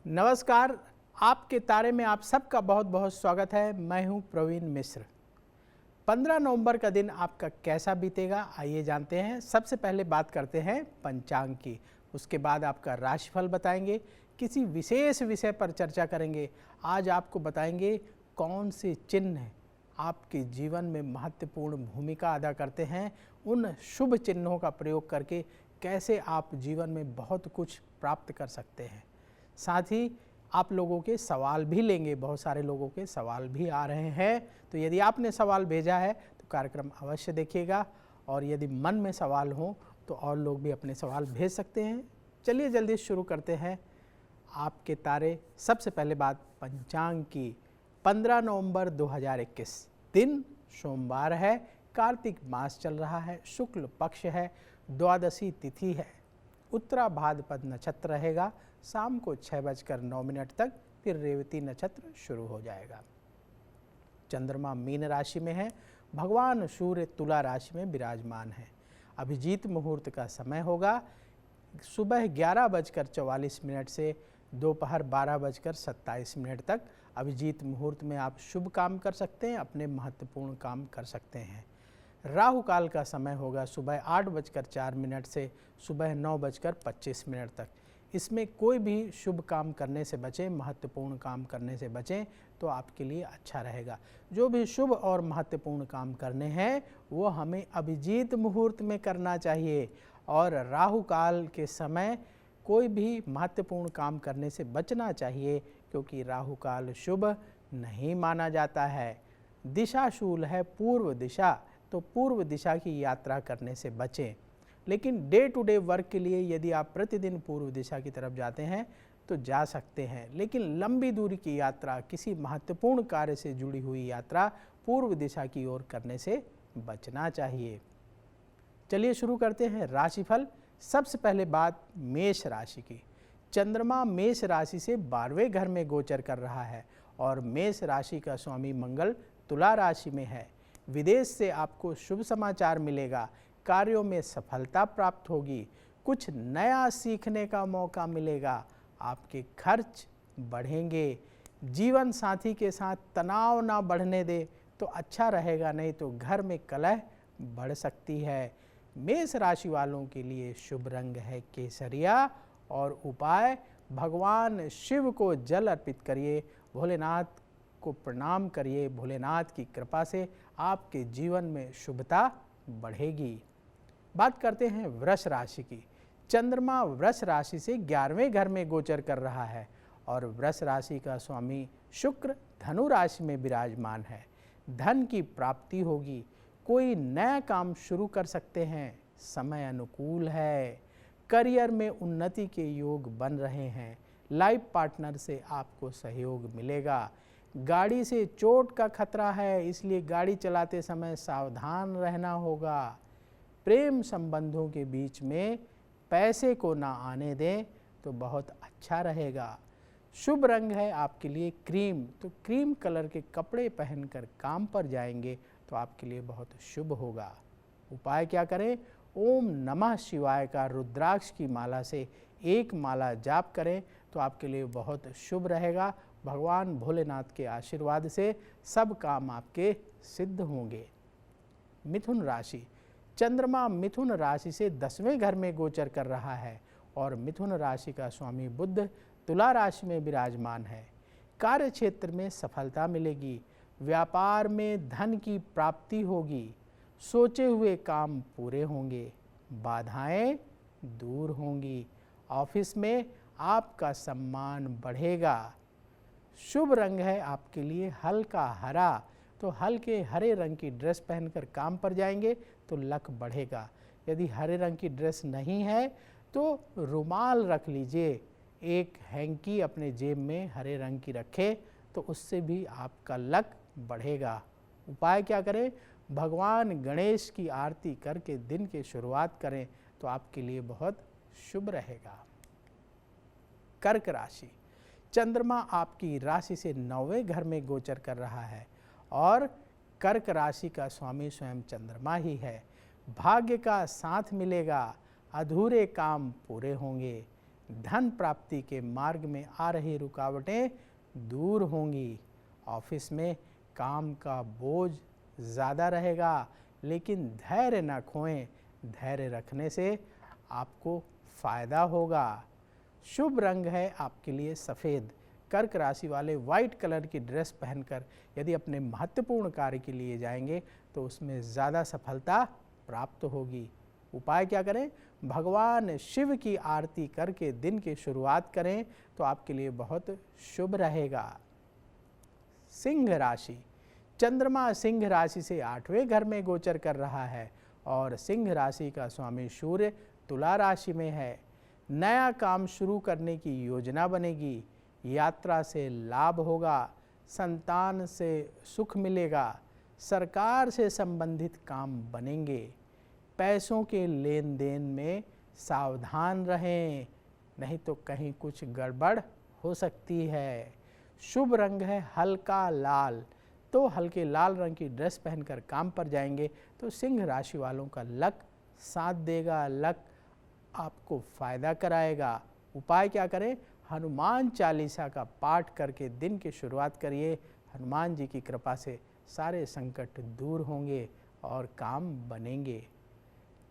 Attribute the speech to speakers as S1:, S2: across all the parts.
S1: नमस्कार। आपके तारे में आप सबका बहुत बहुत स्वागत है। मैं हूं प्रवीण मिश्र। 15 नवंबर का दिन आपका कैसा बीतेगा, आइए जानते हैं। सबसे पहले बात करते हैं पंचांग की, उसके बाद आपका राशिफल बताएंगे, किसी विशेष विषय पर चर्चा करेंगे। आज आपको बताएंगे कौन से चिन्ह आपके जीवन में महत्वपूर्ण भूमिका अदा करते हैं। उन शुभ चिन्हों का प्रयोग करके कैसे आप जीवन में बहुत कुछ प्राप्त कर सकते हैं। साथ ही आप लोगों के सवाल भी लेंगे, बहुत सारे लोगों के सवाल भी आ रहे हैं। तो यदि आपने सवाल भेजा है तो कार्यक्रम अवश्य देखिएगा, और यदि मन में सवाल हो तो और लोग भी अपने सवाल भेज सकते हैं। चलिए जल्दी शुरू करते हैं। आपके तारे, सबसे पहले बात पंचांग की। 15 नवंबर 2021 दिन सोमवार है, कार्तिक मास चल रहा है, शुक्ल पक्ष है, द्वादशी तिथि है, उत्तरा भाद्रपद नक्षत्र रहेगा। शाम को 6:09 तक फिर रेवती नक्षत्र शुरू हो जाएगा। चंद्रमा मीन राशि में है, भगवान सूर्य तुला राशि में विराजमान है। अभिजीत मुहूर्त का समय होगा सुबह 11:44 से दोपहर 12:27 तक। अभिजीत मुहूर्त में आप शुभ काम कर सकते हैं, अपने महत्वपूर्ण काम कर सकते हैं। राहु काल का समय होगा सुबह 8:04 से सुबह 9:25 तक। इसमें कोई भी शुभ काम करने से बचें, महत्वपूर्ण काम करने से बचें तो आपके लिए अच्छा रहेगा। जो भी शुभ और महत्वपूर्ण काम करने हैं वो हमें अभिजीत मुहूर्त में करना चाहिए, और राहु काल के समय कोई भी महत्वपूर्ण काम करने से बचना चाहिए, क्योंकि राहु काल शुभ नहीं माना जाता है। दिशाशूल है पूर्व दिशा, तो पूर्व दिशा की यात्रा करने से बचें। लेकिन डे टू डे वर्क के लिए यदि आप प्रतिदिन पूर्व दिशा की तरफ जाते हैं तो जा सकते हैं, लेकिन लंबी दूरी की यात्रा, किसी महत्वपूर्ण कार्य से जुड़ी हुई यात्रा पूर्व दिशा की ओर करने से बचना चाहिए। चलिए शुरू करते हैं राशिफल। सबसे पहले बात मेष राशि की। चंद्रमा मेष राशि से 12वें घर में गोचर कर रहा है, और मेष राशि का स्वामी मंगल तुला राशि में है। विदेश से आपको शुभ समाचार मिलेगा, कार्यों में सफलता प्राप्त होगी, कुछ नया सीखने का मौका मिलेगा, आपके खर्च बढ़ेंगे। जीवन साथी के साथ तनाव ना बढ़ने दे तो अच्छा रहेगा, नहीं तो घर में कलह बढ़ सकती है। मेष राशि वालों के लिए शुभ रंग है केसरिया, और उपाय भगवान शिव को जल अर्पित करिए, भोलेनाथ को प्रणाम करिए। भोलेनाथ की कृपा से आपके जीवन में शुभता बढ़ेगी। बात करते हैं वृष राशि की। चंद्रमा वृष राशि से 11वें घर में गोचर कर रहा है, और वृष राशि का स्वामी शुक्र धनु राशि में विराजमान है। धन की प्राप्ति होगी, कोई नया काम शुरू कर सकते हैं, समय अनुकूल है। करियर में उन्नति के योग बन रहे हैं। लाइफ पार्टनर से आपको सहयोग मिलेगा। गाड़ी से चोट का खतरा है, इसलिए गाड़ी चलाते समय सावधान रहना होगा। प्रेम संबंधों के बीच में पैसे को ना आने दें तो बहुत अच्छा रहेगा। शुभ रंग है आपके लिए क्रीम, तो क्रीम कलर के कपड़े पहनकर काम पर जाएंगे तो आपके लिए बहुत शुभ होगा। उपाय क्या करें? ओम नमः शिवाय का रुद्राक्ष की माला से एक माला जाप करें तो आपके लिए बहुत शुभ रहेगा। भगवान भोलेनाथ के आशीर्वाद से सब काम आपके सिद्ध होंगे। मिथुन राशि। चंद्रमा मिथुन राशि से 10वें घर में गोचर कर रहा है, और मिथुन राशि का स्वामी बुध तुला राशि में विराजमान है। कार्य क्षेत्र में सफलता मिलेगी, व्यापार में धन की प्राप्ति होगी, सोचे हुए काम पूरे होंगे, बाधाएं दूर होंगी, ऑफिस में आपका सम्मान बढ़ेगा। शुभ रंग है आपके लिए हल्का हरा, तो हल्के हरे रंग की ड्रेस पहनकर काम पर जाएंगे तो लक बढ़ेगा। यदि हरे रंग की ड्रेस नहीं है तो रुमाल रख लीजिए, एक हैंकी अपने जेब में हरे रंग की रखें तो उससे भी आपका लक बढ़ेगा। उपाय क्या करें? भगवान गणेश की आरती करके दिन की शुरुआत करें तो आपके लिए बहुत शुभ रहेगा। कर्क राशि। चंद्रमा आपकी राशि से 9वें घर में गोचर कर रहा है, और कर्क राशि का स्वामी स्वयं चंद्रमा ही है। भाग्य का साथ मिलेगा, अधूरे काम पूरे होंगे, धन प्राप्ति के मार्ग में आ रही रुकावटें दूर होंगी। ऑफिस में काम का बोझ ज़्यादा रहेगा, लेकिन धैर्य न खोएं। धैर्य रखने से आपको फ़ायदा होगा। शुभ रंग है आपके लिए सफ़ेद। कर्क राशि वाले वाइट कलर की ड्रेस पहनकर यदि अपने महत्वपूर्ण कार्य के लिए जाएंगे तो उसमें ज़्यादा सफलता प्राप्त होगी। उपाय क्या करें? भगवान शिव की आरती करके दिन की शुरुआत करें तो आपके लिए बहुत शुभ रहेगा। सिंह राशि। चंद्रमा सिंह राशि से 8वें घर में गोचर कर रहा है और सिंह राशि का स्वामी सूर्य तुला राशि में है। नया काम शुरू करने की योजना बनेगी। यात्रा से लाभ होगा। संतान से सुख मिलेगा। सरकार से संबंधित काम बनेंगे। पैसों के लेन देन में सावधान रहें, नहीं तो कहीं कुछ गड़बड़ हो सकती है। शुभ रंग है हल्का लाल, तो हल्के लाल रंग की ड्रेस पहनकर काम पर जाएंगे तो सिंह राशि वालों का लक साथ देगा। लक आपको फ़ायदा कराएगा। उपाय क्या करें? हनुमान चालीसा का पाठ करके दिन की शुरुआत करिए। हनुमान जी की कृपा से सारे संकट दूर होंगे और काम बनेंगे।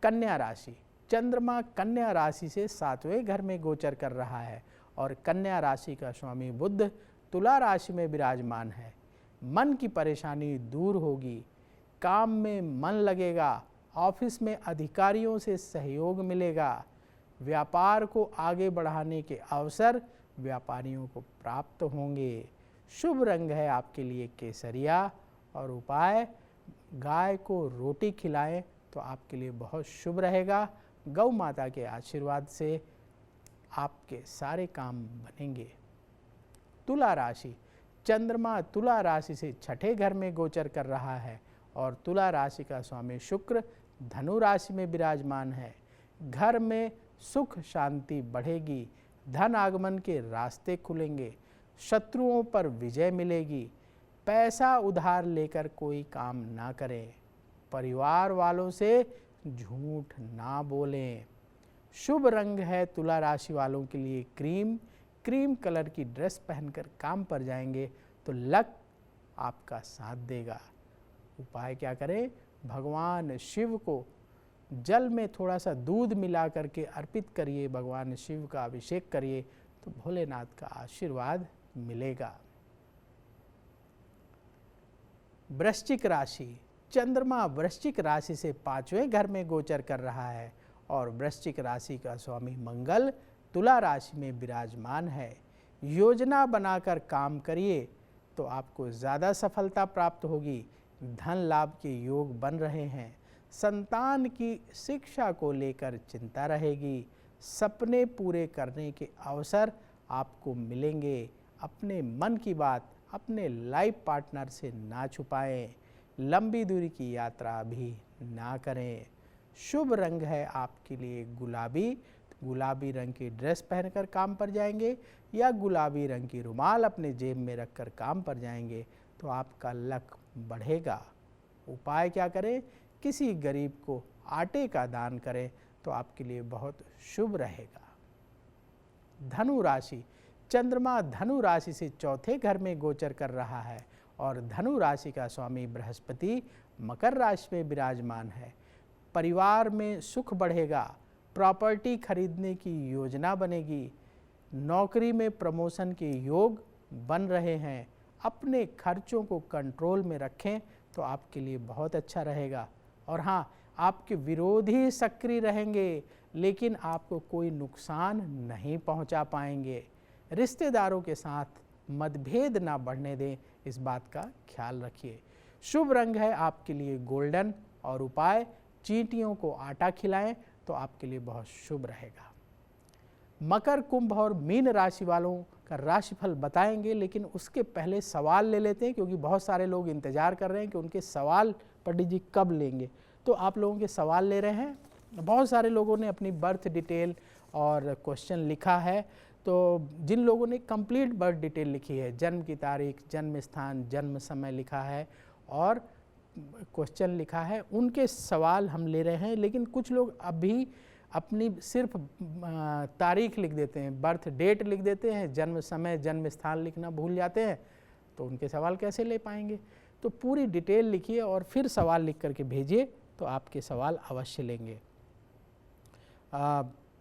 S1: कन्या राशि। चंद्रमा कन्या राशि से 7वें घर में गोचर कर रहा है और कन्या राशि का स्वामी बुध तुला राशि में विराजमान है। मन की परेशानी दूर होगी। काम में मन लगेगा। ऑफिस में अधिकारियों से सहयोग मिलेगा। व्यापार को आगे बढ़ाने के अवसर व्यापारियों को प्राप्त होंगे। शुभ रंग है आपके लिए केसरिया और उपाय गाय को रोटी खिलाएं तो आपके लिए बहुत शुभ रहेगा। गौ माता के आशीर्वाद से आपके सारे काम बनेंगे। तुला राशि। चंद्रमा तुला राशि से 6ठे घर में गोचर कर रहा है और तुला राशि का स्वामी शुक्र धनु राशि में विराजमान है। घर में सुख शांति बढ़ेगी। धन आगमन के रास्ते खुलेंगे। शत्रुओं पर विजय मिलेगी। पैसा उधार लेकर कोई काम ना करें। परिवार वालों से झूठ ना बोलें। शुभ रंग है तुला राशि वालों के लिए क्रीम। क्रीम कलर की ड्रेस पहनकर काम पर जाएंगे तो लक आपका साथ देगा। उपाय क्या करें? भगवान शिव को जल में थोड़ा सा दूध मिला करके अर्पित करिए। भगवान शिव का अभिषेक करिए तो भोलेनाथ का आशीर्वाद मिलेगा। वृश्चिक राशि। चंद्रमा वृश्चिक राशि से 5वें घर में गोचर कर रहा है और वृश्चिक राशि का स्वामी मंगल तुला राशि में विराजमान है। योजना बनाकर काम करिए तो आपको ज़्यादा सफलता प्राप्त होगी। धन लाभ के योग बन रहे हैं। संतान की शिक्षा को लेकर चिंता रहेगी। सपने पूरे करने के अवसर आपको मिलेंगे। अपने मन की बात अपने लाइफ पार्टनर से ना छुपाएं। लंबी दूरी की यात्रा भी ना करें। शुभ रंग है आपके लिए गुलाबी। गुलाबी रंग की ड्रेस पहनकर काम पर जाएंगे या गुलाबी रंग की रुमाल अपने जेब में रखकर काम पर जाएंगे तो आपका लक बढ़ेगा। उपाय क्या करें? किसी गरीब को आटे का दान करें तो आपके लिए बहुत शुभ रहेगा। धनु राशि। चंद्रमा धनु राशि से 4थे घर में गोचर कर रहा है और धनु राशि का स्वामी बृहस्पति मकर राशि में विराजमान है। परिवार में सुख बढ़ेगा। प्रॉपर्टी खरीदने की योजना बनेगी। नौकरी में प्रमोशन के योग बन रहे हैं। अपने खर्चों को कंट्रोल में रखें तो आपके लिए बहुत अच्छा रहेगा। और हाँ, आपके विरोधी सक्रिय रहेंगे लेकिन आपको कोई नुकसान नहीं पहुंचा पाएंगे। रिश्तेदारों के साथ मतभेद ना बढ़ने दें, इस बात का ख्याल रखिए। शुभ रंग है आपके लिए गोल्डन और उपाय चींटियों को आटा खिलाएं तो आपके लिए बहुत शुभ रहेगा। मकर, कुंभ और मीन राशि वालों का राशिफल बताएंगे, लेकिन उसके पहले सवाल ले लेते हैं क्योंकि बहुत सारे लोग इंतजार कर रहे हैं कि उनके सवाल पंडित जी कब लेंगे। तो आप लोगों के सवाल ले रहे हैं। बहुत सारे लोगों ने अपनी बर्थ डिटेल और क्वेश्चन लिखा है। तो जिन लोगों ने कंप्लीट बर्थ डिटेल लिखी है, जन्म की तारीख, जन्म स्थान, जन्म समय लिखा है और क्वेश्चन लिखा है, उनके सवाल हम ले रहे हैं। लेकिन कुछ लोग अभी अपनी सिर्फ तारीख लिख देते हैं, बर्थ डेट लिख देते हैं, जन्म समय जन्म स्थान लिखना भूल जाते हैं, तो उनके सवाल कैसे ले पाएंगे। तो पूरी डिटेल लिखिए और फिर सवाल लिख करके भेजिए, तो आपके सवाल अवश्य लेंगे।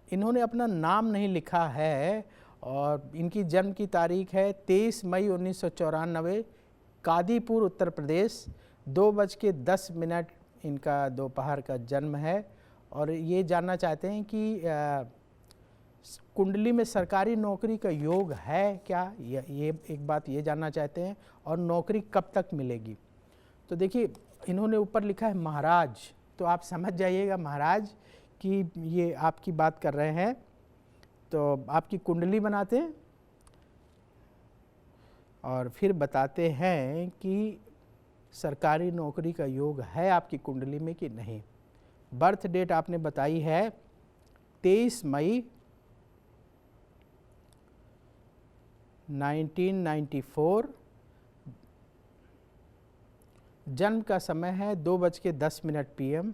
S1: इन्होंने अपना नाम नहीं लिखा है और इनकी जन्म की तारीख है 23 मई 1994, कादीपुर उत्तर प्रदेश, 2:10 इनका दोपहर का जन्म है। और ये जानना चाहते हैं कि कुंडली में सरकारी नौकरी का योग है क्या, ये एक बात ये जानना चाहते हैं, और नौकरी कब तक मिलेगी। तो देखिए इन्होंने ऊपर लिखा है महाराज, तो आप समझ जाइएगा महाराज कि ये आपकी बात कर रहे हैं। तो आपकी कुंडली बनाते हैं और फिर बताते हैं कि सरकारी नौकरी का योग है आपकी कुंडली में कि नहीं। बर्थ डेट आपने बताई है 23 मई 1994, जन्म का समय है 2:10 PM।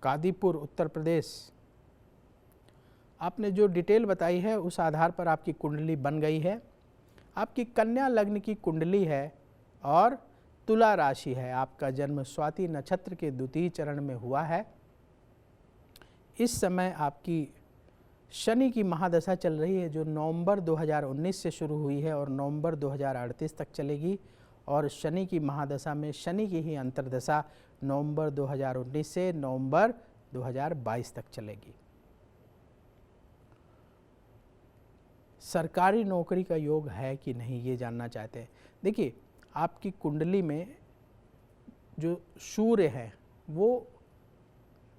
S1: कादीपुर उत्तर प्रदेश। आपने जो डिटेल बताई है उस आधार पर आपकी कुंडली बन गई है। आपकी कन्या लग्न की कुंडली है और तुला राशि है। आपका जन्म स्वाति नक्षत्र के द्वितीय चरण में हुआ है। इस समय आपकी शनि की महादशा चल रही है, जो नवंबर 2019 से शुरू हुई है और नवंबर 2038 तक चलेगी। और शनि की महादशा में शनि की ही अंतर्दशा नवंबर 2019 से नवंबर 2022 तक चलेगी। सरकारी नौकरी का योग है कि नहीं ये जानना चाहते हैं। देखिए आपकी कुंडली में जो सूर्य है वो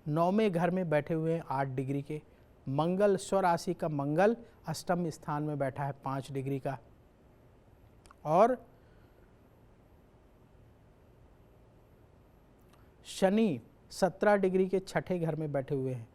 S1: 9वें घर में बैठे हुए हैं 8 डिग्री के। मंगल स्वराशि का मंगल अष्टम स्थान में बैठा है 5 डिग्री का। और शनि 17 डिग्री के 6ठे घर में बैठे हुए हैं।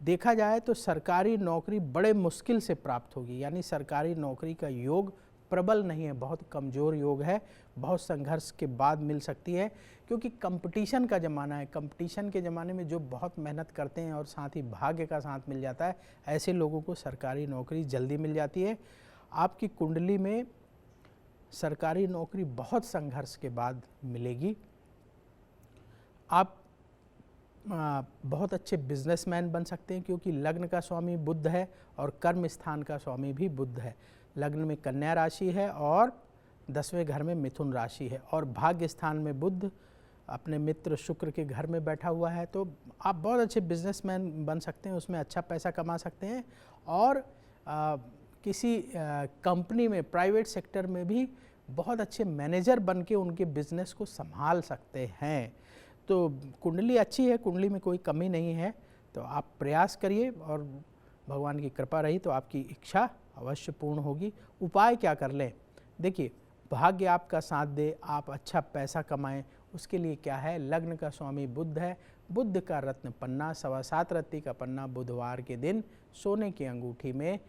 S1: देखा जाए तो सरकारी नौकरी बड़े मुश्किल से प्राप्त होगी, यानी सरकारी नौकरी का योग प्रबल नहीं है, बहुत कमज़ोर योग है। बहुत संघर्ष के बाद मिल सकती है, क्योंकि कंपटीशन का ज़माना है। कंपटीशन के ज़माने में जो बहुत मेहनत करते हैं और साथ ही भाग्य का साथ मिल जाता है, ऐसे लोगों को सरकारी नौकरी जल्दी मिल जाती है। आपकी कुंडली में सरकारी नौकरी बहुत संघर्ष के बाद मिलेगी। आप बहुत अच्छे बिजनेसमैन बन सकते हैं, क्योंकि लग्न का स्वामी बुध है और कर्म स्थान का स्वामी भी बुध है। लग्न में कन्या राशि है और 10वें घर में मिथुन राशि है, और भाग्य स्थान में बुध अपने मित्र शुक्र के घर में बैठा हुआ है। तो आप बहुत अच्छे बिजनेसमैन बन सकते हैं, उसमें अच्छा पैसा कमा सकते हैं। और किसी कंपनी में, प्राइवेट सेक्टर में भी बहुत अच्छे मैनेजर बन के उनके बिजनेस को संभाल सकते हैं। तो कुंडली अच्छी है, कुंडली में कोई कमी नहीं है। तो आप प्रयास करिए और भगवान की कृपा रही तो आपकी इच्छा अवश्य पूर्ण होगी। उपाय क्या कर लें? देखिए भाग्य आपका साथ दे, आप अच्छा पैसा कमाएं, उसके लिए क्या है, लग्न का स्वामी बुध है। बुध का रत्न पन्ना 7.25 रत्ती का पन्ना बुधवार के दिन सोने की अंगूठी में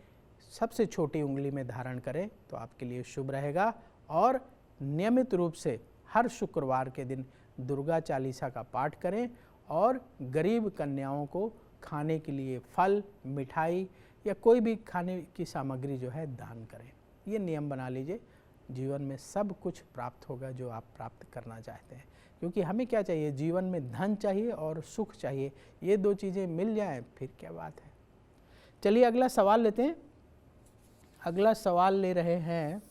S1: सबसे छोटी उंगली में धारण करें तो आपके लिए शुभ रहेगा। और नियमित रूप से हर शुक्रवार के दिन दुर्गा चालीसा का पाठ करें और गरीब कन्याओं को खाने के लिए फल, मिठाई या कोई भी खाने की सामग्री जो है दान करें। ये नियम बना लीजिए, जीवन में सब कुछ प्राप्त होगा जो आप प्राप्त करना चाहते हैं। क्योंकि हमें क्या चाहिए, जीवन में धन चाहिए और सुख चाहिए। ये दो चीज़ें मिल जाएं फिर क्या बात है। चलिए अगला सवाल लेते हैं। अगला सवाल ले रहे हैं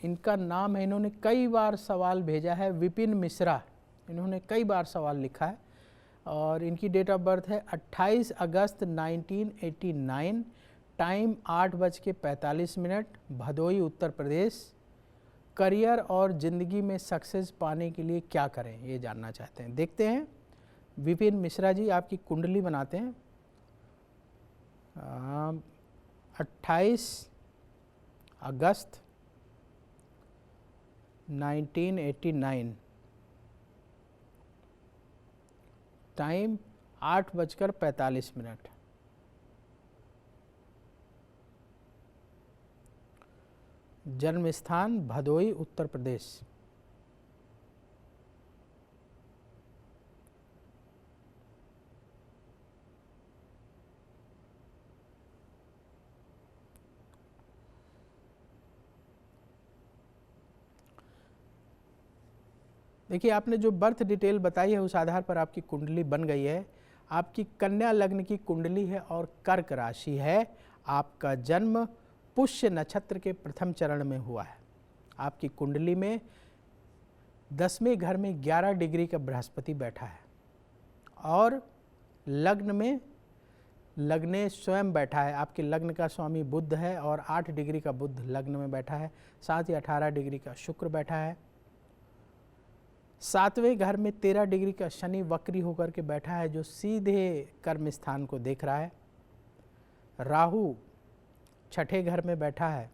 S1: इनका नाम है, इन्होंने कई बार सवाल भेजा है, विपिन मिश्रा। इन्होंने कई बार सवाल लिखा है और इनकी डेट ऑफ बर्थ है 28 अगस्त 1989, टाइम 8:45, भदोई उत्तर प्रदेश। करियर और ज़िंदगी में सक्सेस पाने के लिए क्या करें ये जानना चाहते हैं। देखते हैं विपिन मिश्रा जी, आपकी कुंडली बनाते हैं। 28 अगस्त 1989, टाइम 8:45। जन्म स्थान भदोई उत्तर प्रदेश। देखिए, आपने जो बर्थ डिटेल बताई है उस आधार पर आपकी कुंडली बन गई है। आपकी कन्या लग्न की कुंडली है और कर्क राशि है। आपका जन्म पुष्य नक्षत्र के प्रथम चरण में हुआ है। आपकी कुंडली में 10वें घर में 11 डिग्री का बृहस्पति बैठा है और लग्न में लग्नेश स्वयं बैठा है। आपके लग्न का स्वामी बुध है और 8 डिग्री का बुध लग्न में बैठा है। साथ ही 18 डिग्री का शुक्र बैठा है। 7वें घर में 13 डिग्री का शनि वक्री होकर के बैठा है, जो सीधे कर्म स्थान को देख रहा है। राहु 6ठे घर में बैठा है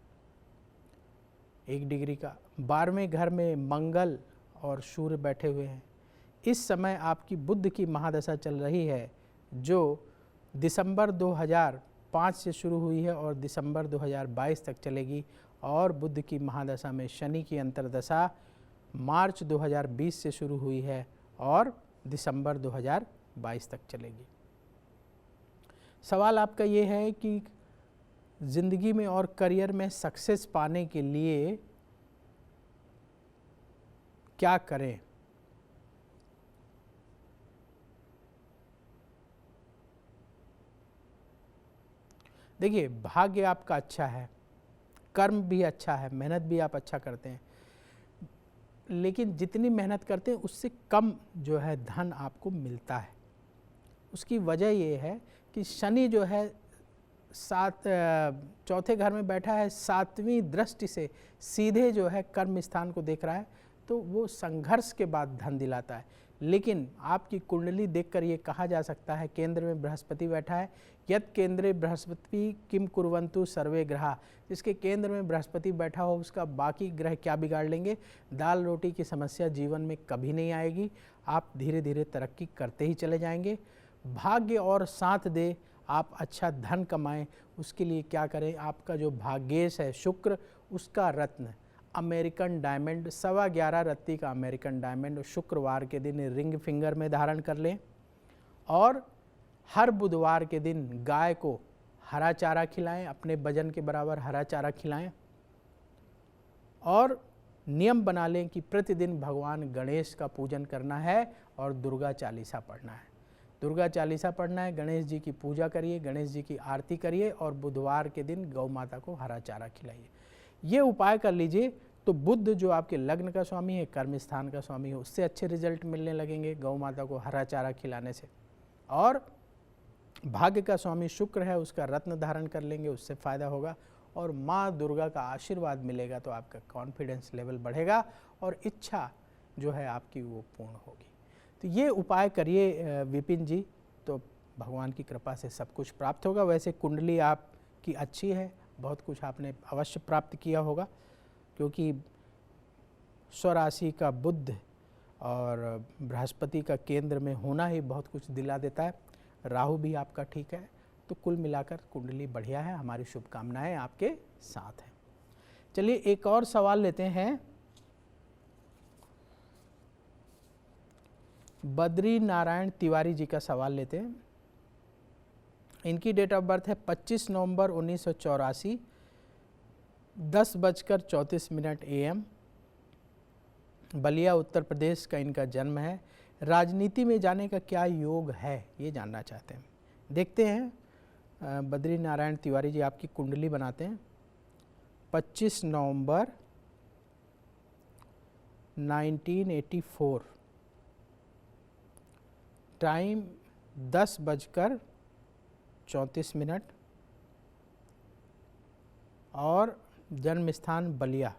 S1: 1 डिग्री का। 12वें घर में मंगल और सूर्य बैठे हुए हैं। इस समय आपकी बुध की महादशा चल रही है, जो दिसंबर 2005 से शुरू हुई है और दिसंबर 2022 तक चलेगी। और बुध की महादशा में शनि की अंतर्दशा मार्च 2020 से शुरू हुई है और दिसंबर 2022 तक चलेगी। सवाल आपका ये है कि ज़िंदगी में और करियर में सक्सेस पाने के लिए क्या करें। देखिए, भाग्य आपका अच्छा है, कर्म भी अच्छा है, मेहनत भी आप अच्छा करते हैं, लेकिन जितनी मेहनत करते हैं उससे कम जो है धन आपको मिलता है। उसकी वजह ये है कि शनि जो है चौथे घर में बैठा है, 7वीं दृष्टि से सीधे जो है कर्म स्थान को देख रहा है, तो वो संघर्ष के बाद धन दिलाता है। लेकिन आपकी कुंडली देखकर ये कहा जा सकता है, केंद्र में बृहस्पति बैठा है, यत् केंद्रे बृहस्पति किम कुर्वन्तु सर्वे ग्रहा। जिसके केंद्र में बृहस्पति बैठा हो उसका बाकी ग्रह क्या बिगाड़ लेंगे। दाल रोटी की समस्या जीवन में कभी नहीं आएगी। आप धीरे धीरे तरक्की करते ही चले जाएंगे। भाग्य और साथ दे, आप अच्छा धन कमाएं, उसके लिए क्या करें। आपका जो भाग्येश है शुक्र, उसका रत्न अमेरिकन डायमंड 11.25 रत्ती का अमेरिकन डायमंड शुक्रवार के दिन रिंग फिंगर में धारण कर लें। और हर बुधवार के दिन गाय को हरा चारा खिलाएं, अपने वजन के बराबर हरा चारा खिलाएं। और नियम बना लें कि प्रतिदिन भगवान गणेश का पूजन करना है और दुर्गा चालीसा पढ़ना है। दुर्गा चालीसा पढ़ना है, गणेश जी की पूजा करिए, गणेश जी की आरती करिए और बुधवार के दिन गौ माता को हरा चारा खिलाइए। ये उपाय कर लीजिए तो बुध जो आपके लग्न का स्वामी है, कर्म स्थान का स्वामी है, उससे अच्छे रिजल्ट मिलने लगेंगे गौ माता को हरा चारा खिलाने से। और भाग्य का स्वामी शुक्र है, उसका रत्न धारण कर लेंगे, उससे फ़ायदा होगा। और माँ दुर्गा का आशीर्वाद मिलेगा तो आपका कॉन्फिडेंस लेवल बढ़ेगा और इच्छा जो है आपकी वो पूर्ण होगी। तो ये उपाय करिए विपिन जी, तो भगवान की कृपा से सब कुछ प्राप्त होगा। वैसे कुंडली आपकी अच्छी है, बहुत कुछ आपने अवश्य प्राप्त किया होगा, क्योंकि स्वराशि का बुध और बृहस्पति का केंद्र में होना ही बहुत कुछ दिला देता है। राहु भी आपका ठीक है, तो कुल मिलाकर कुंडली बढ़िया है। हमारी शुभकामनाएं आपके साथ हैं। चलिए एक और सवाल लेते हैं। बद्री नारायण तिवारी जी का सवाल लेते हैं। इनकी डेट ऑफ बर्थ है 25 नवंबर 1984, 10:34 AM, बलिया उत्तर प्रदेश का इनका जन्म है। राजनीति में जाने का क्या योग है, ये जानना चाहते हैं। देखते हैं बद्री नारायण तिवारी जी, आपकी कुंडली बनाते हैं। 25 नवंबर 1984, टाइम 10:34 और जन्म स्थान बलिया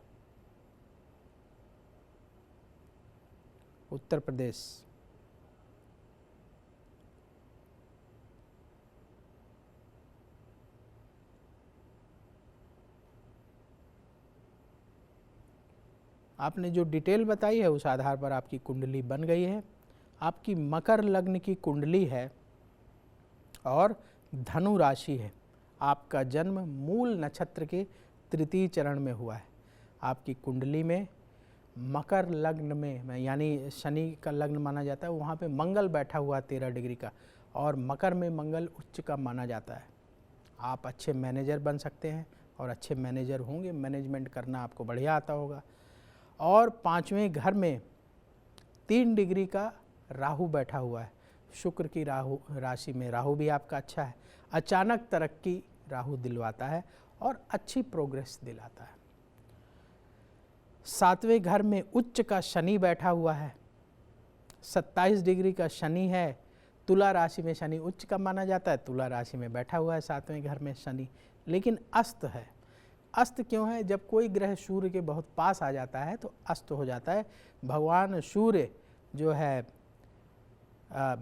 S1: उत्तर प्रदेश। आपने जो डिटेल बताई है उस आधार पर आपकी कुंडली बन गई है। आपकी मकर लग्न की कुंडली है और धनु राशि है। आपका जन्म मूल नक्षत्र के तृतीय चरण में हुआ है। आपकी कुंडली में मकर लग्न में यानी शनि का लग्न माना जाता है, वहाँ पे मंगल बैठा हुआ 13 डिग्री का, और मकर में मंगल उच्च का माना जाता है। आप अच्छे मैनेजर बन सकते हैं और अच्छे मैनेजर होंगे, मैनेजमेंट करना आपको बढ़िया आता होगा। और 5वें घर में 3 डिग्री का राहु बैठा हुआ है। शुक्र की राशि में राहु भी आपका अच्छा है। अचानक तरक्की राहु दिलवाता है और अच्छी प्रोग्रेस दिलाता है। 7वें घर में उच्च का शनि बैठा हुआ है। 27 डिग्री का शनि है। तुला राशि में शनि उच्च का माना जाता है, तुला राशि में बैठा हुआ है 7वें घर में शनि, लेकिन अस्त है। अस्त क्यों है? जब कोई ग्रह सूर्य के बहुत पास आ जाता है तो अस्त हो जाता है। भगवान सूर्य जो है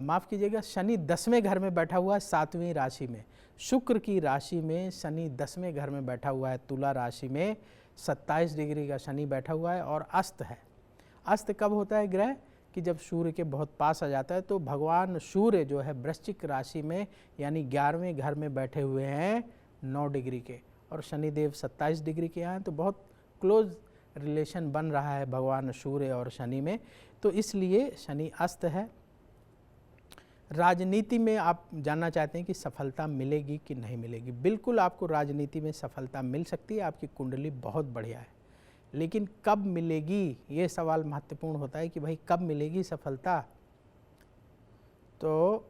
S1: माफ़ कीजिएगा, शनि 10वें घर में बैठा हुआ है 7वीं राशि में। शुक्र की राशि में शनि 10वें घर में बैठा हुआ है, तुला राशि में 27 डिग्री का शनि बैठा हुआ है और अस्त है। अस्त कब होता है ग्रह कि जब सूर्य के बहुत पास आ जाता है। तो भगवान सूर्य जो है वृश्चिक राशि में यानी 11वें घर में बैठे हुए हैं 9 डिग्री के, और शनिदेव 27 डिग्री के हैं, तो बहुत क्लोज रिलेशन बन रहा है भगवान सूर्य और शनि में, तो इसलिए शनि अस्त है। राजनीति में आप जानना चाहते हैं कि सफलता मिलेगी कि नहीं मिलेगी। बिल्कुल आपको राजनीति में सफलता मिल सकती है, आपकी कुंडली बहुत बढ़िया है, लेकिन कब मिलेगी ये सवाल महत्वपूर्ण होता है कि भाई कब मिलेगी सफलता। तो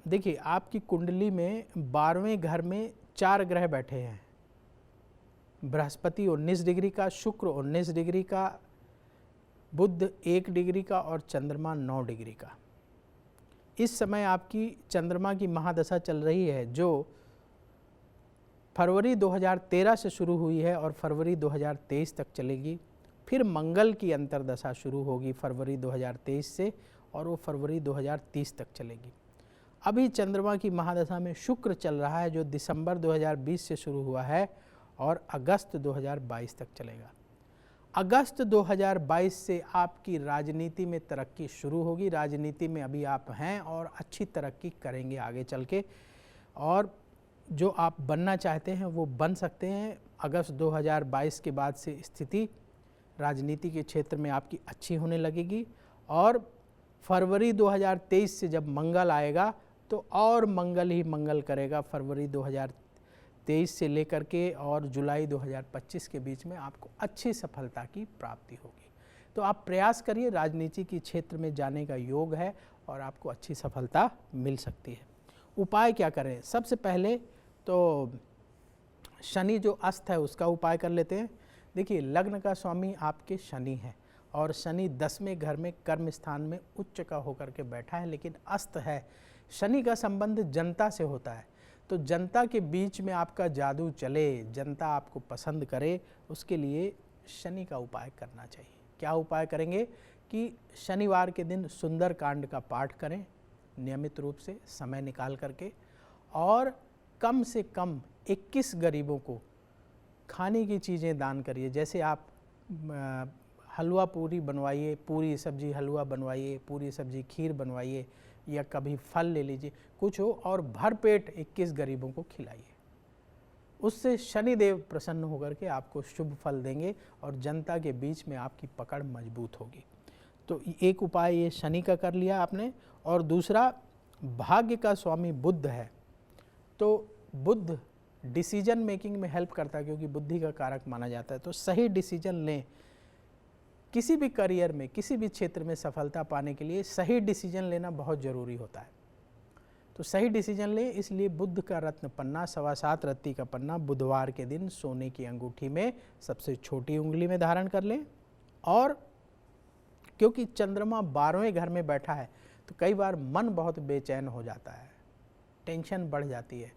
S1: देखिए, आपकी कुंडली में 12वें घर में 4 ग्रह बैठे हैं। बृहस्पति 19 डिग्री का, शुक्र 19 डिग्री का, बुध 1 डिग्री का और चंद्रमा 9 डिग्री का। इस समय आपकी चंद्रमा की महादशा चल रही है जो फरवरी 2013 से शुरू हुई है और फरवरी 2023 तक चलेगी। फिर मंगल की अंतर्दशा शुरू होगी फरवरी 2023 से और वो फरवरी 2030 तक चलेगी। अभी चंद्रमा की महादशा में शुक्र चल रहा है जो दिसंबर 2020 से शुरू हुआ है और अगस्त 2022 तक चलेगा। अगस्त 2022 से आपकी राजनीति में तरक्की शुरू होगी। राजनीति में अभी आप हैं और अच्छी तरक्की करेंगे आगे चल के, और जो आप बनना चाहते हैं वो बन सकते हैं। अगस्त 2022 के बाद से स्थिति राजनीति के क्षेत्र में आपकी अच्छी होने लगेगी और फरवरी 2023 से जब मंगल आएगा तो और मंगल ही मंगल करेगा। फरवरी 2023 से लेकर के और जुलाई 2025 के बीच में आपको अच्छी सफलता की प्राप्ति होगी। तो आप प्रयास करिए, राजनीति के क्षेत्र में जाने का योग है और आपको अच्छी सफलता मिल सकती है। उपाय क्या करें? सबसे पहले तो शनि जो अस्त है उसका उपाय कर लेते हैं। देखिए, लग्न का स्वामी आपके शनि है और शनि 10वें घर में कर्म स्थान में उच्च का होकर के बैठा है, लेकिन अस्त है। शनि का संबंध जनता से होता है, तो जनता के बीच में आपका जादू चले, जनता आपको पसंद करे, उसके लिए शनि का उपाय करना चाहिए। क्या उपाय करेंगे कि शनिवार के दिन सुंदर कांड का पाठ करें नियमित रूप से समय निकाल करके, और कम से कम 21 गरीबों को खाने की चीज़ें दान करिए। जैसे आप हलवा पूरी बनवाइए, पूरी सब्जी हलवा बनवाइए, पूरी सब्जी खीर बनवाइए, या कभी फल ले लीजिए, कुछ हो, और भरपेट 21 गरीबों को खिलाइए। उससे शनिदेव प्रसन्न होकर के आपको शुभ फल देंगे और जनता के बीच में आपकी पकड़ मजबूत होगी। तो एक उपाय ये शनि का कर लिया आपने। और दूसरा, भाग्य का स्वामी बुध है, तो बुध डिसीजन मेकिंग में हेल्प करता है क्योंकि बुद्धि का कारक माना जाता है। तो सही डिसीजन लें। किसी भी करियर में, किसी भी क्षेत्र में सफलता पाने के लिए सही डिसीजन लेना बहुत ज़रूरी होता है। तो सही डिसीजन लें, इसलिए बुध का रत्न पन्ना 7.25 रत्ती का पन्ना बुधवार के दिन सोने की अंगूठी में सबसे छोटी उंगली में धारण कर लें। और क्योंकि चंद्रमा 12वें घर में बैठा है तो कई बार मन बहुत बेचैन हो जाता है, टेंशन बढ़ जाती है।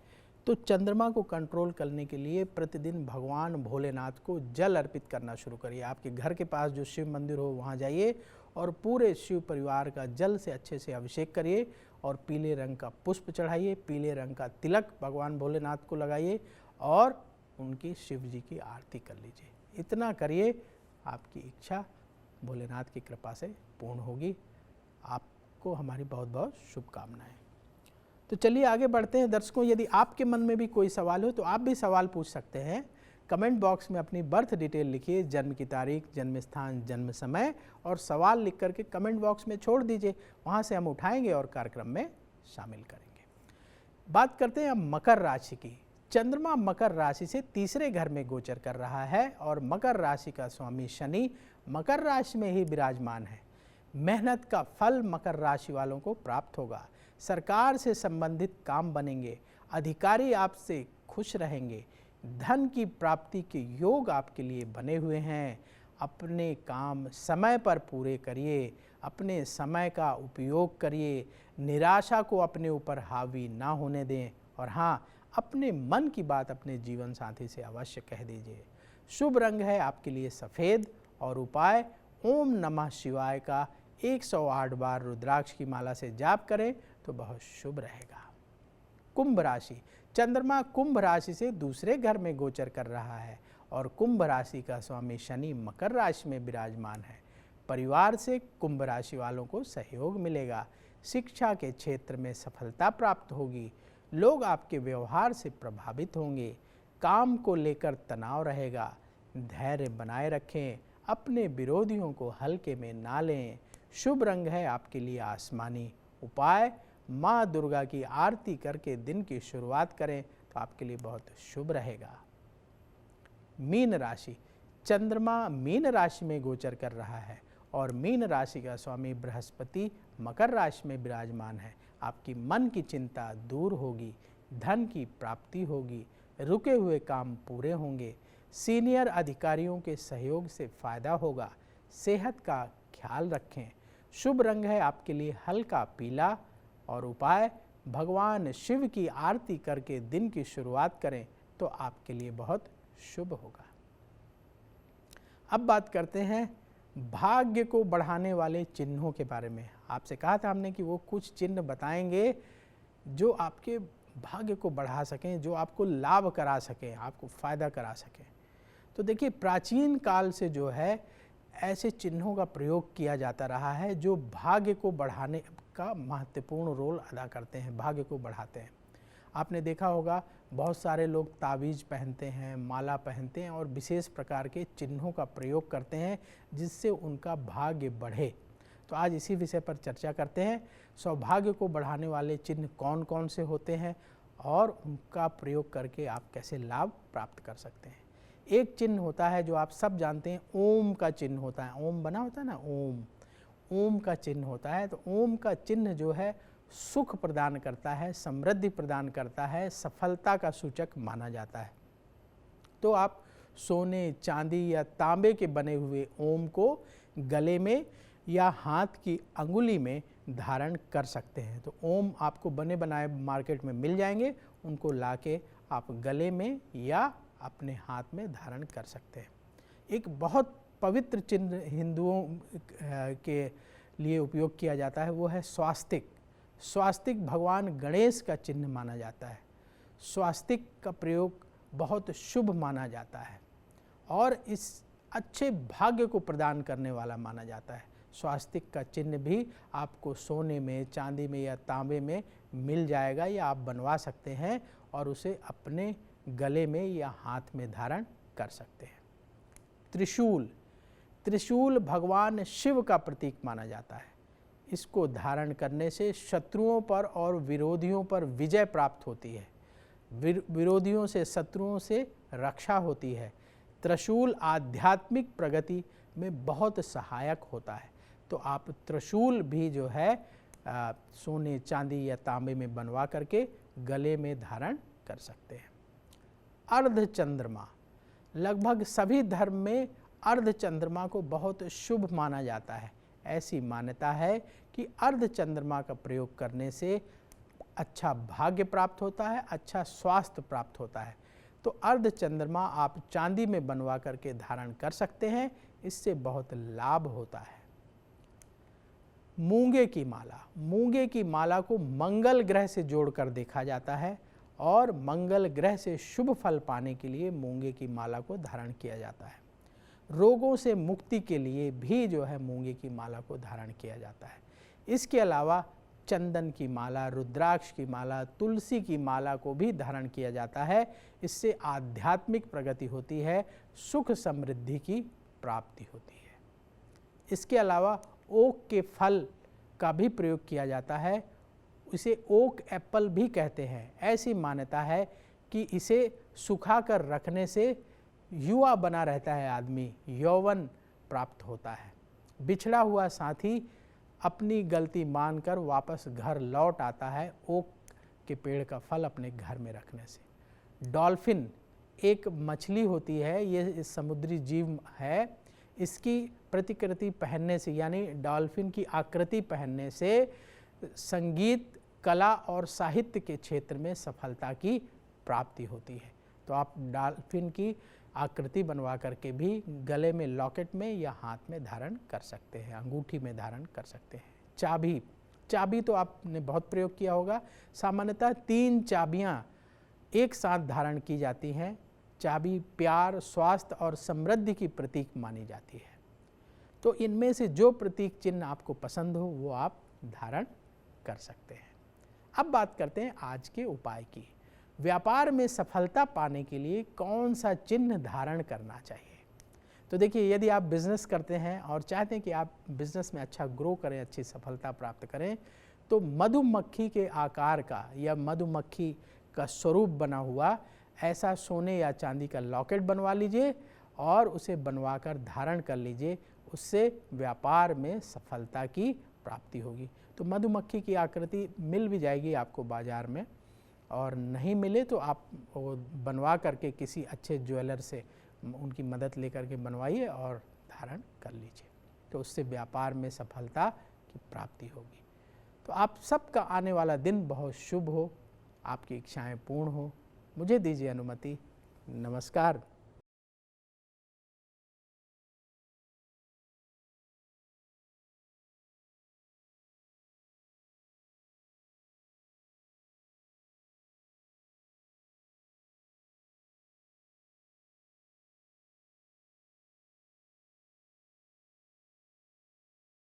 S1: तो चंद्रमा को कंट्रोल करने के लिए प्रतिदिन भगवान भोलेनाथ को जल अर्पित करना शुरू करिए। आपके घर के पास जो शिव मंदिर हो वहाँ जाइए और पूरे शिव परिवार का जल से अच्छे से अभिषेक करिए और पीले रंग का पुष्प चढ़ाइए, पीले रंग का तिलक भगवान भोलेनाथ को लगाइए और उनकी शिव जी की आरती कर लीजिए। इतना करिए, आपकी इच्छा भोलेनाथ की कृपा से पूर्ण होगी। आपको हमारी बहुत बहुत शुभकामनाएं। तो चलिए आगे बढ़ते हैं दर्शकों। यदि आपके मन में भी कोई सवाल हो तो आप भी सवाल पूछ सकते हैं। कमेंट बॉक्स में अपनी बर्थ डिटेल लिखिए, जन्म की तारीख, जन्म स्थान, जन्म समय और सवाल लिख करके कमेंट बॉक्स में छोड़ दीजिए। वहाँ से हम उठाएंगे और कार्यक्रम में शामिल करेंगे। बात करते हैं अब मकर राशि की। चंद्रमा मकर राशि से तीसरे घर में गोचर कर रहा है और मकर राशि का स्वामी शनि मकर राशि में ही विराजमान है। मेहनत का फल मकर राशि वालों को प्राप्त होगा। सरकार से संबंधित काम बनेंगे। अधिकारी आपसे खुश रहेंगे। धन की प्राप्ति के योग आपके लिए बने हुए हैं। अपने काम समय पर पूरे करिए। अपने समय का उपयोग करिए। निराशा को अपने ऊपर हावी ना होने दें और हाँ, अपने मन की बात अपने जीवन साथी से अवश्य कह दीजिए। शुभ रंग है आपके लिए सफ़ेद और उपाय ओम नमः शिवाय का 108 बार रुद्राक्ष की माला से जाप करें तो बहुत शुभ रहेगा। कुंभ राशि। चंद्रमा कुंभ राशि से दूसरे घर में गोचर कर रहा है और कुंभ राशि का स्वामी शनि मकर राशि में विराजमान है। परिवार से कुंभ राशि वालों को सहयोग मिलेगा। शिक्षा के क्षेत्र में सफलता प्राप्त होगी। लोग आपके व्यवहार से प्रभावित होंगे। काम को लेकर तनाव रहेगा। धैर्य बनाए रखें। अपने विरोधियों को हल्के में ना लें। शुभ रंग है आपके लिए आसमानी। उपाय माँ दुर्गा की आरती करके दिन की शुरुआत करें तो आपके लिए बहुत शुभ रहेगा। मीन राशि। चंद्रमा मीन राशि में गोचर कर रहा है और मीन राशि का स्वामी बृहस्पति मकर राशि में विराजमान है। आपकी मन की चिंता दूर होगी। धन की प्राप्ति होगी। रुके हुए काम पूरे होंगे। सीनियर अधिकारियों के सहयोग से फायदा होगा। सेहत का ख्याल रखें। शुभ रंग है आपके लिए हल्का पीला और उपाय भगवान शिव की आरती करके दिन की शुरुआत करें तो आपके लिए बहुत शुभ होगा। अब बात करते हैं भाग्य को बढ़ाने वाले चिन्हों के बारे में। आपसे कहा था हमने कि वो कुछ चिन्ह बताएंगे जो आपके भाग्य को बढ़ा सकें, जो आपको लाभ करा सकें, आपको फायदा करा सकें। तो देखिए, प्राचीन काल से जो है ऐसे चिन्हों का प्रयोग किया जाता रहा है जो भाग्य को बढ़ाने का महत्वपूर्ण रोल अदा करते हैं, भाग्य को बढ़ाते हैं। आपने देखा होगा बहुत सारे लोग तावीज़ पहनते हैं, माला पहनते हैं और विशेष प्रकार के चिन्हों का प्रयोग करते हैं जिससे उनका भाग्य बढ़े। तो आज इसी विषय पर चर्चा करते हैं। सौभाग्य को बढ़ाने वाले चिन्ह कौन कौन से होते हैं और उनका प्रयोग करके आप कैसे लाभ प्राप्त कर सकते हैं। एक चिन्ह होता है जो आप सब जानते हैं, ओम का चिन्ह होता है। ओम बना होता है ना, ओम का चिन्ह होता है। तो ओम का चिन्ह जो है सुख प्रदान करता है, समृद्धि प्रदान करता है, सफलता का सूचक माना जाता है। तो आप सोने, चांदी या तांबे के बने हुए ओम को गले में या हाथ की अंगुली में धारण कर सकते हैं। तो ओम आपको बने बनाए मार्केट में मिल जाएंगे, उनको लाके आप गले में या अपने हाथ में धारण कर सकते हैं। एक बहुत पवित्र चिन्ह हिंदुओं के लिए उपयोग किया जाता है, वो है स्वास्तिक। स्वास्तिक भगवान गणेश का चिन्ह माना जाता है। स्वास्तिक का प्रयोग बहुत शुभ माना जाता है और इस अच्छे भाग्य को प्रदान करने वाला माना जाता है। स्वास्तिक का चिन्ह भी आपको सोने में, चांदी में या तांबे में मिल जाएगा या आप बनवा सकते हैं और उसे अपने गले में या हाथ में धारण कर सकते हैं। त्रिशूल। त्रिशूल भगवान शिव का प्रतीक माना जाता है। इसको धारण करने से शत्रुओं पर और विरोधियों पर विजय प्राप्त होती है। विरोधियों से, शत्रुओं से रक्षा होती है। त्रिशूल आध्यात्मिक प्रगति में बहुत सहायक होता है। तो आप त्रिशूल भी जो है सोने, चांदी या तांबे में बनवा करके गले में धारण कर सकते हैं। अर्धचंद्रमा। लगभग सभी धर्म में अर्धचंद्रमा को बहुत शुभ माना जाता है। ऐसी मान्यता है कि अर्धचंद्रमा का प्रयोग करने से अच्छा भाग्य प्राप्त होता है, अच्छा स्वास्थ्य प्राप्त होता है। तो अर्धचंद्रमा आप चांदी में बनवा करके धारण कर सकते हैं, इससे बहुत लाभ होता है। मूंगे की माला। मूंगे की माला को मंगल ग्रह से जोड़कर देखा जाता है और मंगल ग्रह से शुभ फल पाने के लिए मूंगे की माला को धारण किया जाता है। रोगों से मुक्ति के लिए भी जो है मूंगे की माला को धारण किया जाता है। इसके अलावा चंदन की माला, रुद्राक्ष की माला, तुलसी की माला को भी धारण किया जाता है। इससे आध्यात्मिक प्रगति होती है, सुख समृद्धि की प्राप्ति होती है। इसके अलावा ओक के फल का भी प्रयोग किया जाता है। इसे ओक एप्पल भी कहते हैं। ऐसी मान्यता है कि इसे सुखाकर रखने से युवा बना रहता है आदमी, यौवन प्राप्त होता है। बिछड़ा हुआ साथी अपनी गलती मानकर वापस घर लौट आता है ओक के पेड़ का फल अपने घर में रखने से। डॉल्फिन एक मछली होती है, ये समुद्री जीव है। इसकी प्रतिकृति पहनने से, यानी डॉल्फिन की आकृति पहनने से संगीत, कला और साहित्य के क्षेत्र में सफलता की प्राप्ति होती है। तो आप डॉल्फिन की आकृति बनवा करके भी गले में, लॉकेट में या हाथ में धारण कर सकते हैं, अंगूठी में धारण कर सकते हैं। चाबी तो आपने बहुत प्रयोग किया होगा। सामान्यतः 3 चाबियां एक साथ धारण की जाती हैं। चाबी प्यार, स्वास्थ्य और समृद्धि की प्रतीक मानी जाती है। तो इनमें से जो प्रतीक चिन्ह आपको पसंद हो वो आप धारण कर सकते हैं। अब बात करते हैं आज के उपाय की। व्यापार में सफलता पाने के लिए कौन सा चिन्ह धारण करना चाहिए? तो देखिए, यदि आप बिजनेस करते हैं और चाहते हैं कि आप बिजनेस में अच्छा ग्रो करें, अच्छी सफलता प्राप्त करें, तो मधुमक्खी के आकार का या मधुमक्खी का स्वरूप बना हुआ ऐसा सोने या चांदी का लॉकेट बनवा लीजिए और उसे बनवाकर धारण कर लीजिए। उससे व्यापार में सफलता की प्राप्ति होगी। तो मधुमक्खी की आकृति मिल भी जाएगी आपको बाज़ार में, और नहीं मिले तो आप वो बनवा करके किसी अच्छे ज्वेलर से उनकी मदद लेकर के बनवाइए और धारण कर लीजिए। तो उससे व्यापार में सफलता की प्राप्ति होगी। तो आप सबका आने वाला दिन बहुत शुभ हो, आपकी इच्छाएं पूर्ण हो। मुझे दीजिए अनुमति। नमस्कार।